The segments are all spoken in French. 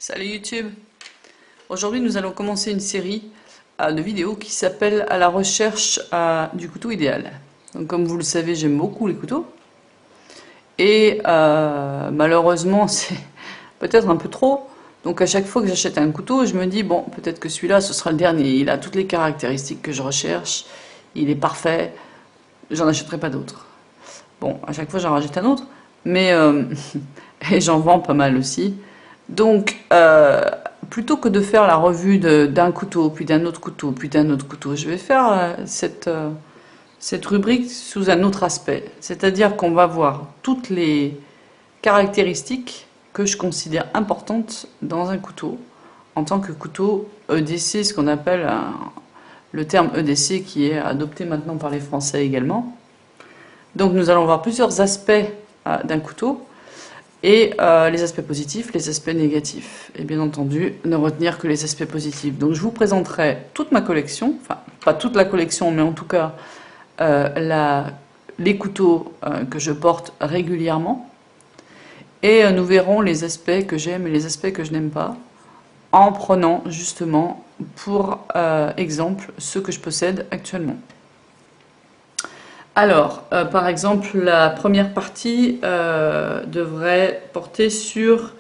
Salut YouTube! Aujourd'hui nous allons commencer une série de vidéos qui s'appelle À la recherche du couteau idéal. Donc comme vous le savez, j'aime beaucoup les couteaux. Et malheureusement c'est peut-être un peu trop. Donc à chaque fois que j'achète un couteau, je me dis bon, peut-être que celui-là ce sera le dernier. Il a toutes les caractéristiques que je recherche. Il est parfait. J'en achèterai pas d'autres. Bon, à chaque fois j'en rachète un autre. Mais et j'en vends pas mal aussi. Donc, plutôt que de faire la revue d'un couteau, puis d'un autre couteau, puis d'un autre couteau, je vais faire cette rubrique sous un autre aspect. C'est-à-dire qu'on va voir toutes les caractéristiques que je considère importantes dans un couteau, en tant que couteau EDC, ce qu'on appelle le terme EDC qui est adopté maintenant par les Français également. Donc nous allons voir plusieurs aspects d'un couteau. Et les aspects positifs, les aspects négatifs. Et bien entendu, ne retenir que les aspects positifs. Donc je vous présenterai toute ma collection, enfin pas toute la collection, mais en tout cas les couteaux que je porte régulièrement. Et nous verrons les aspects que j'aime et les aspects que je n'aime pas, en prenant justement pour exemple ceux que je possède actuellement. Alors, par exemple, la première partie devrait porter sur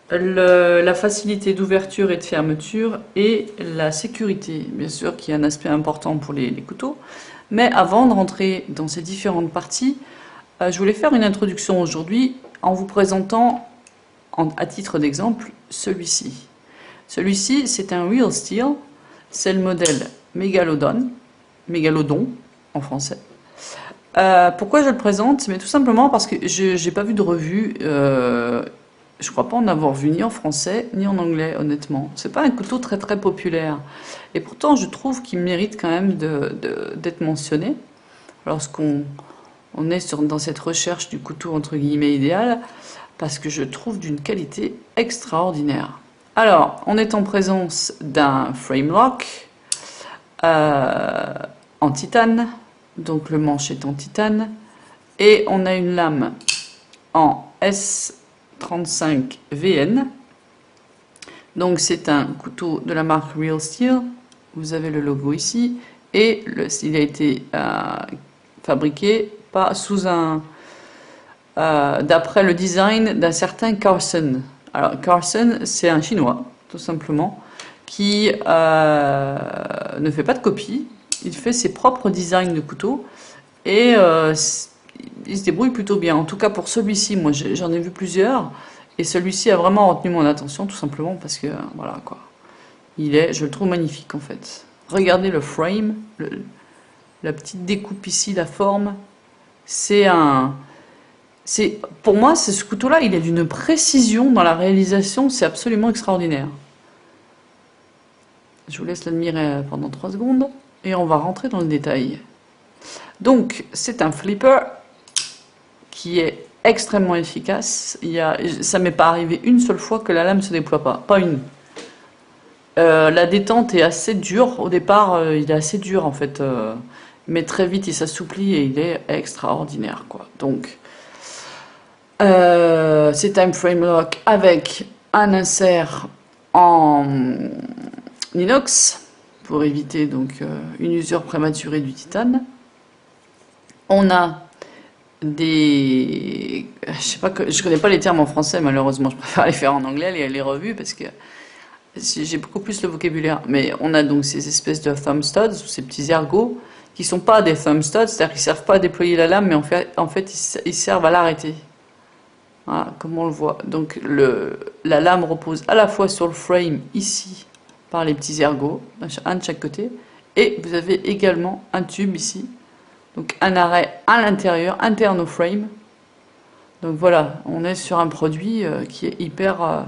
la facilité d'ouverture et de fermeture et la sécurité, bien sûr, qui est un aspect important pour les couteaux. Mais avant de rentrer dans ces différentes parties, je voulais faire une introduction aujourd'hui en vous présentant, à titre d'exemple, celui-ci. Celui-ci, c'est un Real Steel, c'est le modèle Mégalodon en français. Pourquoi je le présente? Mais tout simplement parce que je n'ai pas vu de revue, je crois pas en avoir vu ni en français ni en anglais, honnêtement. C'est pas un couteau très très populaire. Et pourtant, je trouve qu'il mérite quand même d'être mentionné lorsqu'on est dans cette recherche du couteau entre guillemets idéal, parce que je trouve d'une qualité extraordinaire. Alors, on est en présence d'un frame lock en titane. Donc le manche est en titane. Et on a une lame en S35VN. Donc c'est un couteau de la marque Real Steel. Vous avez le logo ici. Et il a été fabriqué pas sous d'après le design d'un certain Carson. Alors Carson, c'est un chinois, tout simplement, qui ne fait pas de copie. Il fait ses propres designs de couteaux et il se débrouille plutôt bien. En tout cas pour celui-ci, moi j'en ai vu plusieurs et celui-ci a vraiment retenu mon attention tout simplement parce que voilà quoi. Je le trouve magnifique en fait. Regardez le frame, la petite découpe ici, la forme. Pour moi, ce couteau-là, il est d'une précision dans la réalisation, c'est absolument extraordinaire. Je vous laisse l'admirer pendant 3 secondes. Et on va rentrer dans le détail. Donc, c'est un flipper qui est extrêmement efficace. Ça m'est pas arrivé une seule fois que la lame se déploie pas. Pas une. La détente est assez dure. Au départ, il est assez dur en fait. Mais très vite, il s'assouplit et il est extraordinaire, quoi. Donc, c'est un frame lock avec un insert en inox pour éviter donc une usure prématurée du titane. On a des... je connais pas les termes en français malheureusement, je préfère les faire en anglais, les revues, parce que j'ai beaucoup plus le vocabulaire. Mais on a donc ces espèces de thumb studs, ou ces petits ergots, qui sont pas des thumb studs, c'est-à-dire qu'ils servent pas à déployer la lame, mais en fait ils servent à l'arrêter. Voilà, comme on le voit. Donc la lame repose à la fois sur le frame ici, par les petits ergots, un de chaque côté, et vous avez également un tube ici, donc un arrêt à l'intérieur, interne au frame. Donc voilà, on est sur un produit qui est hyper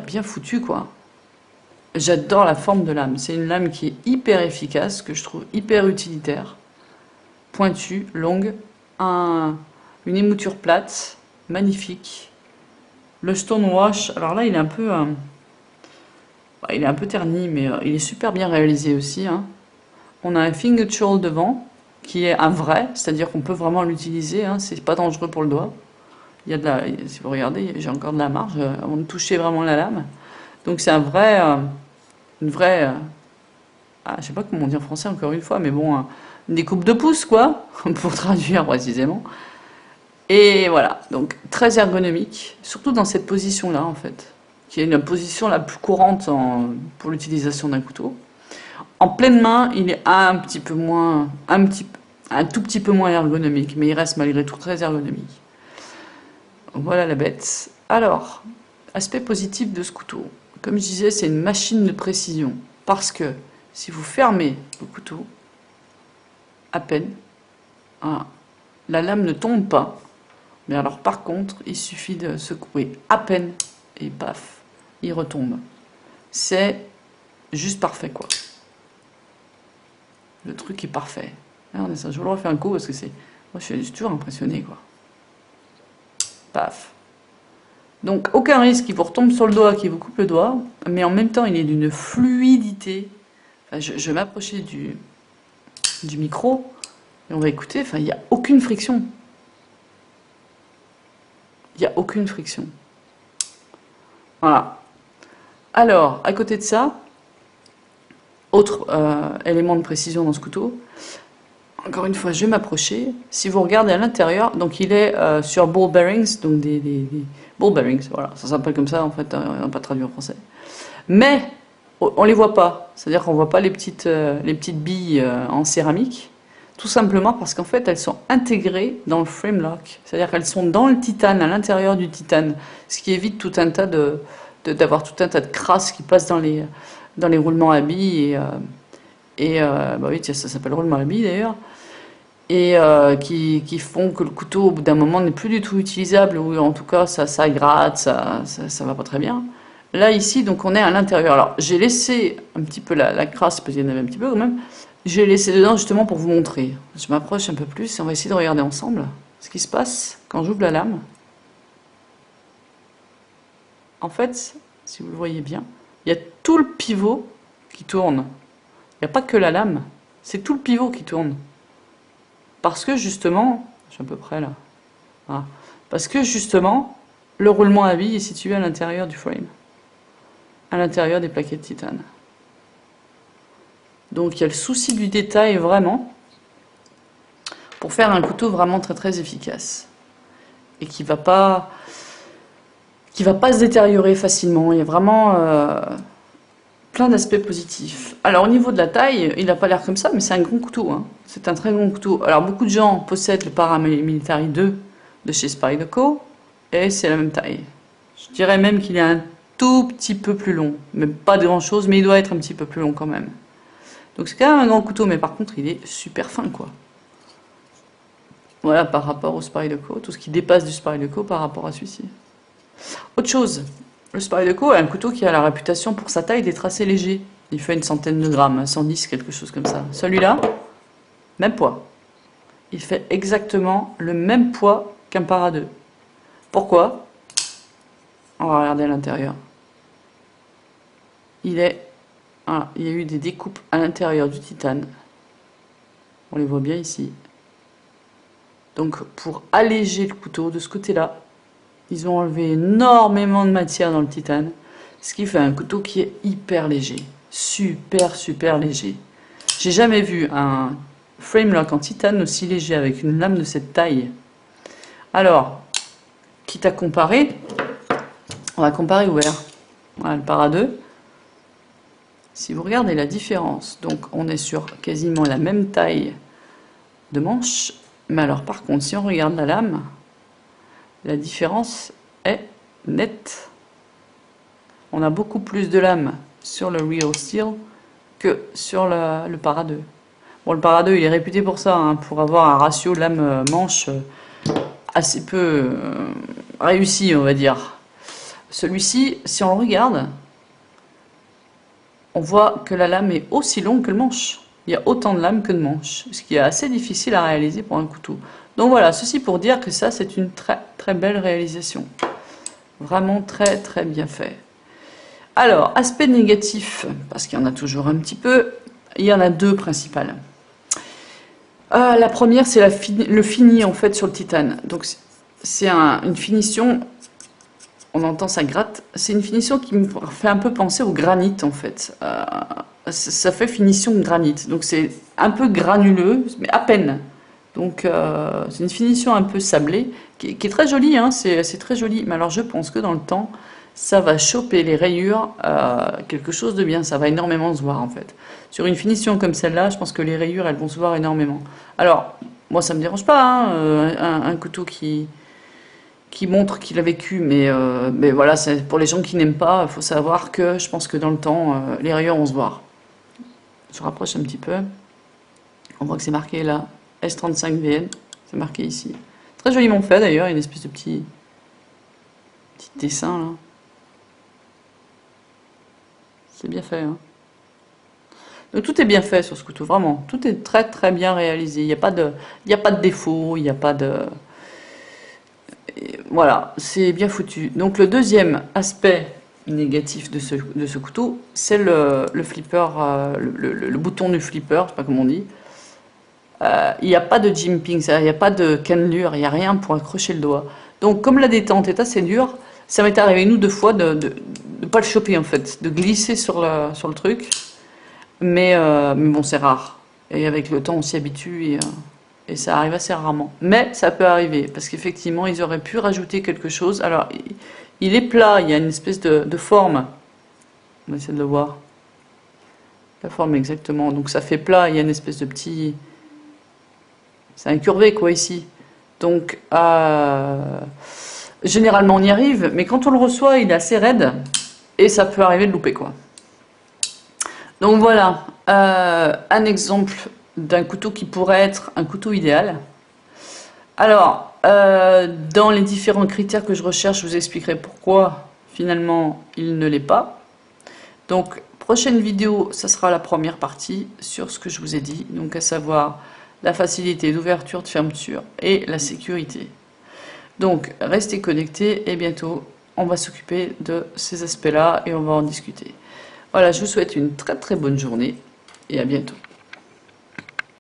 bien foutu, quoi. J'adore la forme de lame, c'est une lame qui est hyper efficace, que je trouve hyper utilitaire, pointue, longue, une émouture plate, magnifique. Le stonewash, alors là il est un peu... il est un peu terni, mais il est super bien réalisé aussi. Hein. On a un finger choil devant, qui est un vrai, c'est-à-dire qu'on peut vraiment l'utiliser, hein, c'est pas dangereux pour le doigt. Il y a de la, si vous regardez, j'ai encore de la marge avant de toucher vraiment la lame. Donc c'est un vrai, une vraie, je sais pas comment on dit en français encore une fois, mais bon, une découpe de pouce quoi, pour traduire précisément. Et voilà, donc très ergonomique, surtout dans cette position-là en fait, qui est une position la plus courante pour l'utilisation d'un couteau. En pleine main, il est un petit peu moins, un tout petit peu moins ergonomique, mais il reste malgré tout très ergonomique. Voilà la bête. Alors, aspect positif de ce couteau. Comme je disais, c'est une machine de précision. Parce que si vous fermez le couteau, à peine, la lame ne tombe pas. Mais alors par contre, il suffit de secouer à peine et paf, il retombe. C'est juste parfait quoi. Le truc est parfait. Regardez ça, je vous le refais un coup parce que c'est... Moi je suis toujours impressionné quoi. Paf. Donc aucun risque qu'il vous retombe sur le doigt, qu'il vous coupe le doigt, mais en même temps il est d'une fluidité. Enfin, je vais m'approcher du micro et on va écouter, enfin il n'y a aucune friction. Il n'y a aucune friction. Voilà. Alors, à côté de ça, autre élément de précision dans ce couteau, encore une fois, je vais m'approcher. Si vous regardez à l'intérieur, donc il est sur ball bearings, donc des ball bearings, voilà, ça s'appelle comme ça en fait, on n'a pas traduit en français. Mais on les voit pas, c'est-à-dire qu'on voit pas les petites billes en céramique, tout simplement parce qu'en fait elles sont intégrées dans le frame lock, c'est-à-dire qu'elles sont dans le titane, à l'intérieur du titane, ce qui évite tout un tas d'avoir tout un tas de crasse qui passe dans les roulements à billes bah oui, tiens, ça s'appelle roulement à billes d'ailleurs, et qui font que le couteau au bout d'un moment n'est plus du tout utilisable, ou en tout cas ça gratte, ça va pas très bien. Là ici donc on est à l'intérieur. Alors j'ai laissé un petit peu la crasse parce qu'il y en avait un petit peu quand même. J'ai laissé dedans justement pour vous montrer. Je m'approche un peu plus et on va essayer de regarder ensemble ce qui se passe quand j'ouvre la lame. En fait, si vous le voyez bien, il y a tout le pivot qui tourne. Il n'y a pas que la lame, c'est tout le pivot qui tourne. Parce que justement, je suis à peu près là. Voilà. Parce que justement, le roulement à billes est situé à l'intérieur du frame, à l'intérieur des plaquettes de titane. Donc il y a le souci du détail vraiment pour faire un couteau vraiment très très efficace et qui va pas se détériorer facilement. Il y a vraiment plein d'aspects positifs. Alors au niveau de la taille, il n'a pas l'air comme ça, mais c'est un grand couteau. Hein. C'est un très grand couteau. Alors beaucoup de gens possèdent le Paramilitary 2 de chez Spyderco et c'est la même taille. Je dirais même qu'il est un tout petit peu plus long, même pas de grand chose, mais il doit être un petit peu plus long quand même. Donc c'est quand même un grand couteau, mais par contre il est super fin quoi. Voilà par rapport au Spyderco, tout ce qui dépasse du Spyderco par rapport à celui-ci. Autre chose, le Spyderco est un couteau qui a la réputation pour sa taille d'être assez léger. Il fait une centaine de grammes, 110, quelque chose comme ça. Celui-là, même poids. Il fait exactement le même poids qu'un Para 2. Pourquoi? On va regarder à l'intérieur. Voilà, il y a eu des découpes à l'intérieur du titane. On les voit bien ici. Donc pour alléger le couteau de ce côté-là, ils ont enlevé énormément de matière dans le titane, ce qui fait un couteau qui est hyper léger. Super léger. J'ai jamais vu un frame lock en titane aussi léger avec une lame de cette taille. Alors, quitte à comparer, on va comparer ouvert. Voilà le Para 2. Si vous regardez la différence, donc on est sur quasiment la même taille de manche, mais alors par contre si on regarde la lame, la différence est nette. On a beaucoup plus de lames sur le Real Steel que sur le Para 2. Bon, le Para 2 il est réputé pour ça, hein, pour avoir un ratio lame-manche assez peu réussi on va dire. Celui-ci, si on le regarde, on voit que la lame est aussi longue que le manche. Il y a autant de lames que de manches, ce qui est assez difficile à réaliser pour un couteau. Donc voilà, ceci pour dire que ça c'est une très belle réalisation. Vraiment très bien fait. Alors, aspect négatif, parce qu'il y en a toujours un petit peu, il y en a deux principales. La première c'est le fini en fait sur le titane. Donc c'est une finition, on entend ça gratte, c'est une finition qui me fait un peu penser au granit en fait. Ça fait finition granit, donc c'est un peu granuleux, mais à peine. Donc c'est une finition un peu sablée, qui est très jolie, hein, c'est très joli. Mais alors je pense que dans le temps, ça va choper les rayures, quelque chose de bien, ça va énormément se voir en fait. Sur une finition comme celle-là, je pense que les rayures, elles vont se voir énormément. Alors, moi ça me dérange pas, hein, un couteau qui montre qu'il a vécu, mais voilà, c'est pour les gens qui n'aiment pas, il faut savoir que je pense que dans le temps, les rayures vont se voir. Je rapproche un petit peu, on voit que c'est marqué là, S35VN, c'est marqué ici. Très joliment fait d'ailleurs, il y a une espèce de petit dessin là. C'est bien fait, hein. Donc tout est bien fait sur ce couteau, vraiment. Tout est très très bien réalisé. Il n'y a pas de défaut, il n'y a pas de... Voilà, c'est bien foutu. Donc le deuxième aspect négatif de ce couteau, c'est le flipper, le bouton du flipper, je sais pas comment on dit. Il n'y a pas de jimping, il n'y a pas de cannelure, il n'y a rien pour accrocher le doigt. Donc comme la détente est assez dure, ça m'est arrivé une ou deux fois de pas le choper en fait, de glisser sur le truc. Mais bon, c'est rare. Et avec le temps, on s'y habitue et ça arrive assez rarement. Mais ça peut arriver, parce qu'effectivement, ils auraient pu rajouter quelque chose. Alors, il est plat, il y a une espèce de forme. On va essayer de le voir. La forme exactement. Donc ça fait plat, il y a une espèce de petit... C'est incurvé quoi ici. Donc, généralement on y arrive, mais quand on le reçoit, il est assez raide. Et ça peut arriver de louper quoi. Donc voilà, un exemple d'un couteau qui pourrait être un couteau idéal. Alors, dans les différents critères que je recherche, je vous expliquerai pourquoi finalement il ne l'est pas. Donc, prochaine vidéo, ça sera la première partie sur ce que je vous ai dit, donc à savoir la facilité d'ouverture, de fermeture et la sécurité. Donc, restez connectés et bientôt, on va s'occuper de ces aspects-là et on va en discuter. Voilà, je vous souhaite une très très bonne journée et à bientôt.